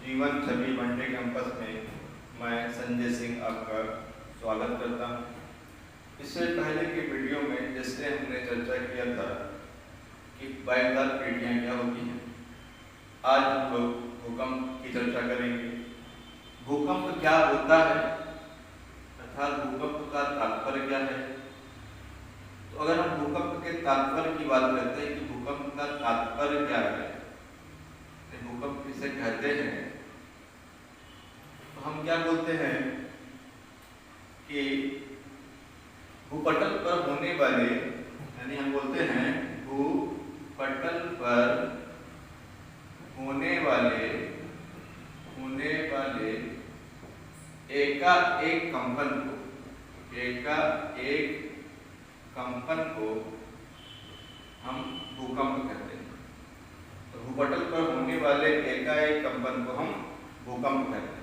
जीवन छवि one day campus में मैं संजय सिंह आपका स्वागत करता हूँ। इससे पहले के वीडियो में जैसे हमने चर्चा किया था कि पायदार पेटियाँ क्या होती हैं, आज हम लोग भूकंप की चर्चा करेंगे। भूकंप क्या होता है अर्थात भूकंप का तात्पर्य क्या है। तो अगर हम भूकंप के तात्पर्य की बात करते हैं कि भूकंप का तात्पर्य क्या है, भूकंप किसे कहते हैं, तो हम क्या बोलते हैं कि भूपटल पर होने वाले, यानी हम बोलते हैं भूपटल पर होने वाले एकाएक कंपन को हम भूकंप कहते हैं। तो भूपटल पर होने वाले एकाएक कंपन को हम भूकंप कहते हैं।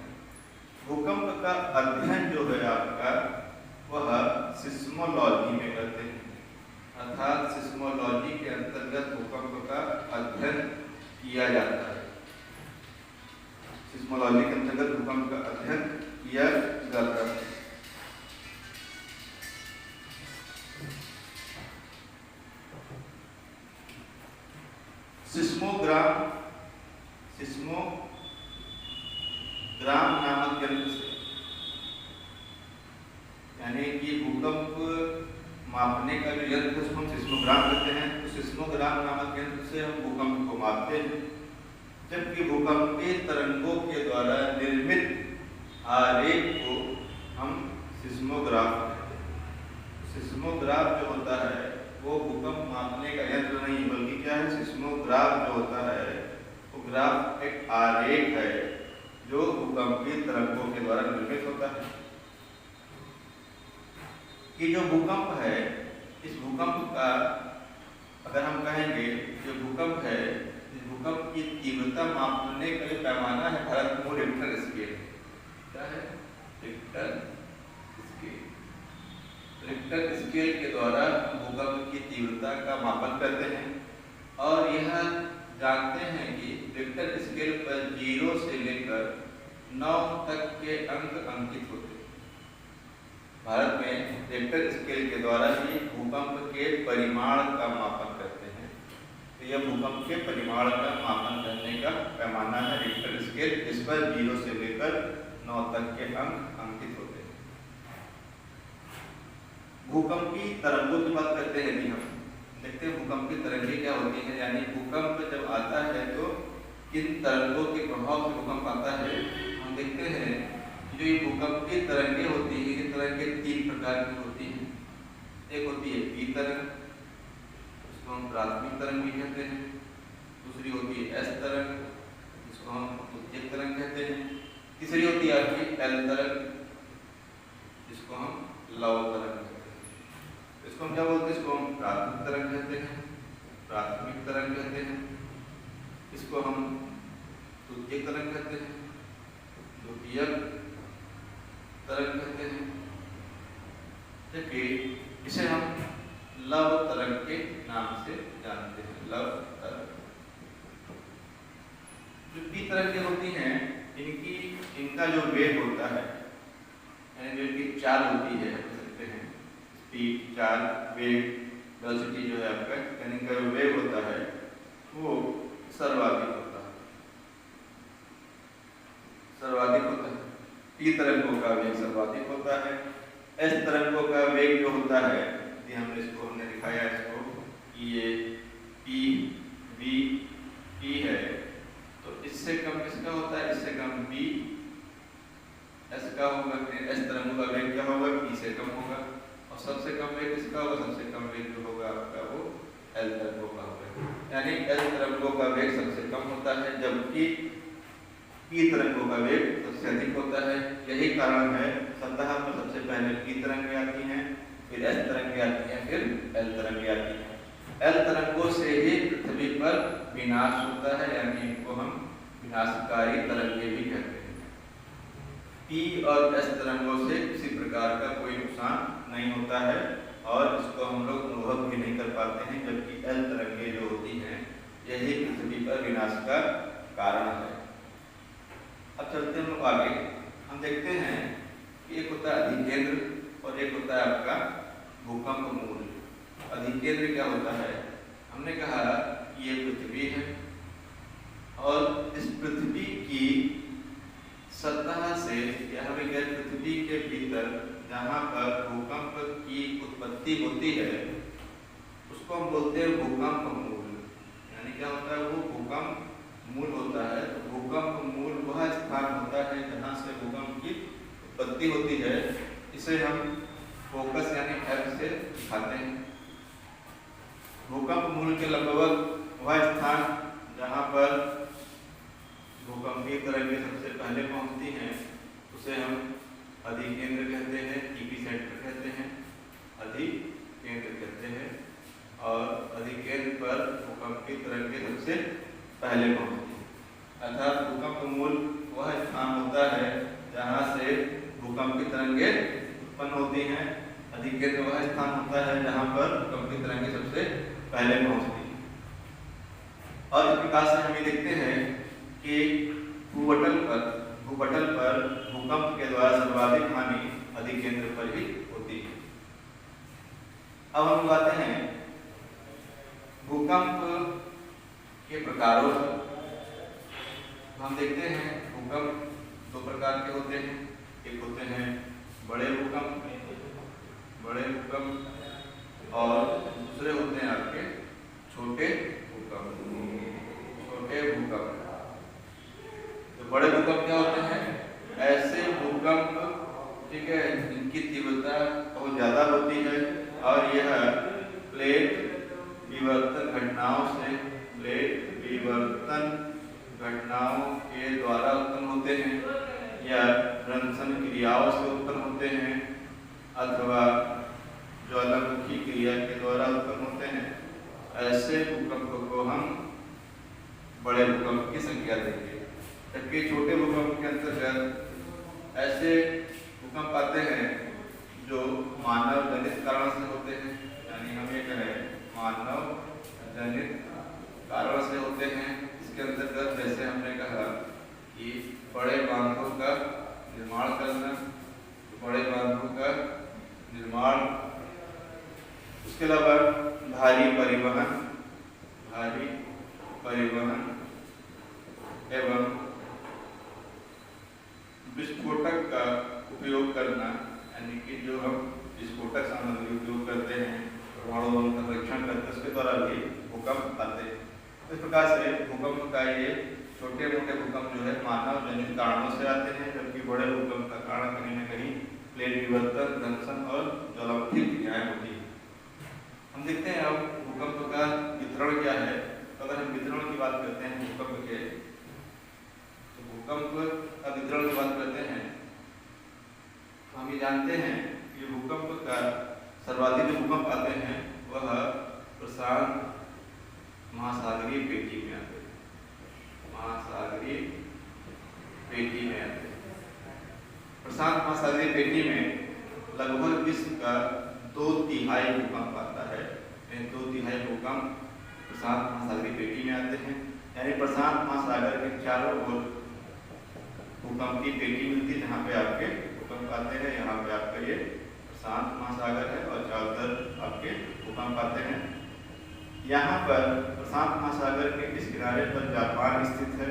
भूकंप का अध्ययन जो है आपका वह सिस्मोलॉजी में करते हैं, अर्थात सिस्मोलॉजी के अंतर्गत भूकंप का अध्ययन किया जाता है। सिस्मोलॉजी के अंतर्गत भूकंप का अध्ययन किया जाता है। सिस्मोग्राम नामक यंत्र से, यानी कि भूकंप मापने का जो यंत्र है उसको हम सिस्मोग्राम कहते हैं। तो सिस्मोग्राम नामक यंत्र से हम भूकंप को मापते हैं, जबकि भूकंपीय तरंगों के द्वारा निर्मित आरेख को हम सिस्मोग्राफ कहते हैं। सिस्मोग्राफ जो होता है वो भूकंप मापने का यंत्र नहीं, बल्कि क्या है, सिस्मोग्राफ जो होता है वो ग्राफ एक आरेख है जो भूकंपीय तरंगों के द्वारा निर्मित होता है। कि जो भूकंप है, इस भूकंप का अगर हम कहेंगे जो भूकंप है, इस भूकंप की तीव्रता मापने का जो पैमाना है भारत में रिक्टर स्केल। क्या है? Richter scale. रिक्टर स्केल के द्वारा भूकंप की तीव्रता का मापन करते हैं और यह जानते हैं कि रिक्टर स्केल पर 0 से लेकर 9 तक के अंक अंकित होते हैं। भारत में रिक्टर स्केल के द्वारा ही भूकंप के परिमाण का मापन करते हैं। तो यह भूकंप के परिमाण का मापन करने का पैमाना है रिक्टर स्केल, इस पर 0 से लेकर 9 तक के अंक अंकित होते हैं। भूकंपी तरंगों की बात करते हैं। हम देखते हैं भूकंपी तरंगें क्या होती हैं, यानी भूकंप जब आता है तो किन तरंगों के प्रभाव से भूकंप आता है। हम देखते हैं जो ये भूकंपी तरंगें होती हैं, ये तरंगें 3 प्रकार की होती हैं। एक होती है पी तरंग, जिसको हम प्राथमिक तरंग भी कहते हैं। दूसरी होती है एस तरंग, जिसको हम द्वितीयक तरंग कहते हैं। तीसरी होती है आपकी एल तरंग, जिसको हम लव तरंग कहते हैं। इसको हम क्या बोलते हैं? इसको हम प्राथमिक तरंग कहते हैं, प्राथमिक तरंग कहते हैं। इसको हम द्वितीयक तरंग कहते हैं, द्वितीयक तरंग कहते हैं, जबकि इसे हम लव तरंग के नाम से जानते हैं। लव तरंग जो पी तरंगें होती हैं, इनका जो वेग होता है, यानी जो इनकी चाल होती है, सकते हैं स्पीड, चाल, वेग, वेलोसिटी जो है आपका, यानी इनका जो वेग होता है वो सर्वाधिक होता है। सर्वाधिक होता है। पी तरंगों का वेग सर्वाधिक होता है। एस तरंगों का वेग जो होता है, ये हमने दिखाया इसको कि ये पी वी पी है, तो इससे कम किसका होता है? इससे कम बी एस का होगा। एस तरंगों का वेग क्या होगा? पी से कम होगा। और सबसे कम वेग किसका होगा? सबसे कम वेग जो होगा आपका वो एल तरंगों का होगा। यानी एल तरंगों का वेग सबसे कम होता है, जबकि पी तरंगों का वेग सबसे अधिक होता है। यही कारण है सतह पर सबसे पहले पी तरंगें आती हैं, फिर एस तरंगें आती हैं, फिर एल तरंगें आती हैं। एल तरंगों से ही पृथ्वी पर विनाश होता है, यानी इनको हम विनाशकारी तरंगें भी कहते हैं। पी और एस तरंगों से किसी प्रकार का कोई नुकसान नहीं होता है और इसको हम लोग अनुभव भी नहीं कर पाते हैं, जबकि एल तरंगें जो होती हैं यही पृथ्वी पर विनाश का कारण है। देखते हैं कि एक होता है अधिकेंद्र और एक होता है आपका भूकंप मूल। अधिकेंद्र क्या होता है? हमने कहा ये पृथ्वी है और इस पृथ्वी की सतह से या हमें गैर पृथ्वी के भीतर जहाँ पर भूकंप की उत्पत्ति होती है उसको हम बोलते हैं भूकंप मूल। यानी क्या होता है? वो भूकंप मूल होता है। तो भूकंप मूल वह स्थान होता है जहाँ से भूकंप की उत्पत्ति होती है। इसे हम फोकस यानी F से दिखाते हैं। भूकंप मूल के लगभग वह स्थान जहाँ पर भूकंपीय तरंगें सबसे पहले पहुँचती हैं उसे हम अधिकेंद्र कहते हैं, एपिसेंटर कहते हैं, अधिकेंद्र कहते हैं। और अधिकेंद्र पर भूकंपीय तरंगें सबसे पहले पहुँचती हैं। अर्थात भूकंप मूल वह स्थान होता है जहाँ से भूकंप की तरंगें उत्पन्न होती हैं। अधिकेंद्र वह स्थान होता है जहाँ पर भूकंप की तरंगें सबसे पहले पहुँचती हैं। और इस प्रकार से हम ये देखते हैं कि भूपटल पर भूकंप के द्वारा सर्वाधिक हानि अधिकेंद्र पर ही होती है। अब हम बातें हैं भूकंप के प्रकारों पर। हम देखते हैं भूकंप दो प्रकार के होते हैं। एक होते हैं बड़े भूकंप और दूसरे होते हैं आपके छोटे भूकंप। तो बड़े भूकंप क्या होते हैं? ऐसे भूकंप, ठीक है, जिनकी तीव्रता बहुत ज्यादा होती है और यह प्लेट विवर्तन घटनाओं के द्वारा उत्पन्न होते हैं या भ्रंशन क्रियाओं से उत्पन्न होते हैं अथवा ज्वालामुखी क्रिया के द्वारा उत्पन्न होते हैं। ऐसे भूकंप को हम बड़े भूकंप की संख्या देंगे। जबकि छोटे भूकंप के अंतर्गत ऐसे भूकंप आते हैं जो मानव जनित कारण से होते हैं। यानी हम ये कहें मानव जनित कारण से होते हैं। इसके अंतर्गत जैसे हमने कहा कि बड़े बांधों का निर्माण करना, बड़े बांधों का निर्माण, उसके अलावा भारी परिवहन एवं विस्फोटक का उपयोग करना। यानी कि जो हम विस्फोटक सामग्री उपयोग करते हैं, परमाणु बम का परीक्षण करते हैं, उसके द्वारा भी भूकंप आते हैं। इस प्रकार से भूकंप का ये छोटे मोटे भूकंप जो है मानव जनित कारणों से आते हैं, जबकि बड़े भूकंप का कारण कहीं न कहीं प्लेट विवर्तन, दंशन और ज्वालामुखी क्रियाएं होती है। हम देखते हैं अब भूकंप का वितरण क्या है। अगर हम वितरण की बात करते हैं भूकंप के, तो भूकंप का वितरण की बात करते हैं तो हम ये जानते हैं कि भूकंप का सर्वाधिक जो भूकंप आते हैं वह प्रशांत महासागरीय पेटी में आते हैं। प्रशांत महासागरीय पेटी में लगभग विश्व का 2/3 भूकंप आता है। 2/3 भूकंप प्रशांत महासागरीय पेटी में आते हैं। यानी प्रशांत महासागर के चारों ओर भूकंप की पेटी मिलती है जहाँ पे आपके भूकंप आते हैं। यहाँ पे आपका ये प्रशांत महासागर है और चारों तरफ आपके भूकंप आते हैं। यहाँ पर प्रशांत महासागर के इस किनारे पर जापान स्थित है,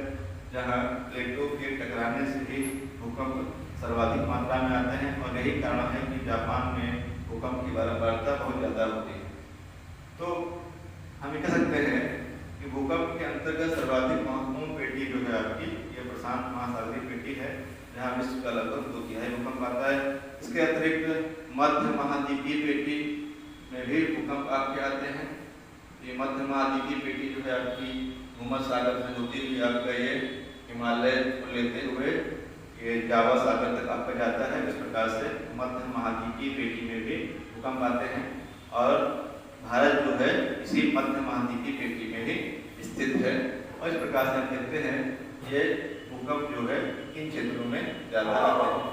जहाँ प्लेटों के टकराने से ही भूकंप सर्वाधिक मात्रा में आते हैं और यही कारण है कि जापान में भूकंप की बारंबारता बहुत ज़्यादा होती है। तो हम ये कह सकते हैं कि भूकंप के अंतर्गत सर्वाधिक महत्वपूर्ण पेटी जो है आपकी ये प्रशांत महासागरीय पेटी है, जहाँ विश्व का लगभग 2/3 भूकंप आता है। इसके अतिरिक्त मध्य महाद्वीपीय पेटी में भी भूकंप आपके आते हैं। ये मध्य महाद्वीपीय पेटी जो है आपकी भूमध्य सागर से होती हुई आपका ये हिमालय को लेते हुए ये जावा सागर तक आपका जाता है। इस प्रकार से मध्य महाद्वीपीय पेटी में भी भूकंप आते हैं और भारत जो है इसी मध्य महाद्वीपीय पेटी में ही स्थित है। और इस प्रकार से हम देखते हैं ये भूकंप जो है इन क्षेत्रों में ज़्यादा आते हैं।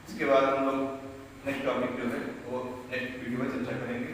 इसके बाद हम लोग नेक्स्ट टॉपिक जो है वो नेक्स्ट वीडियो में चर्चा करेंगे।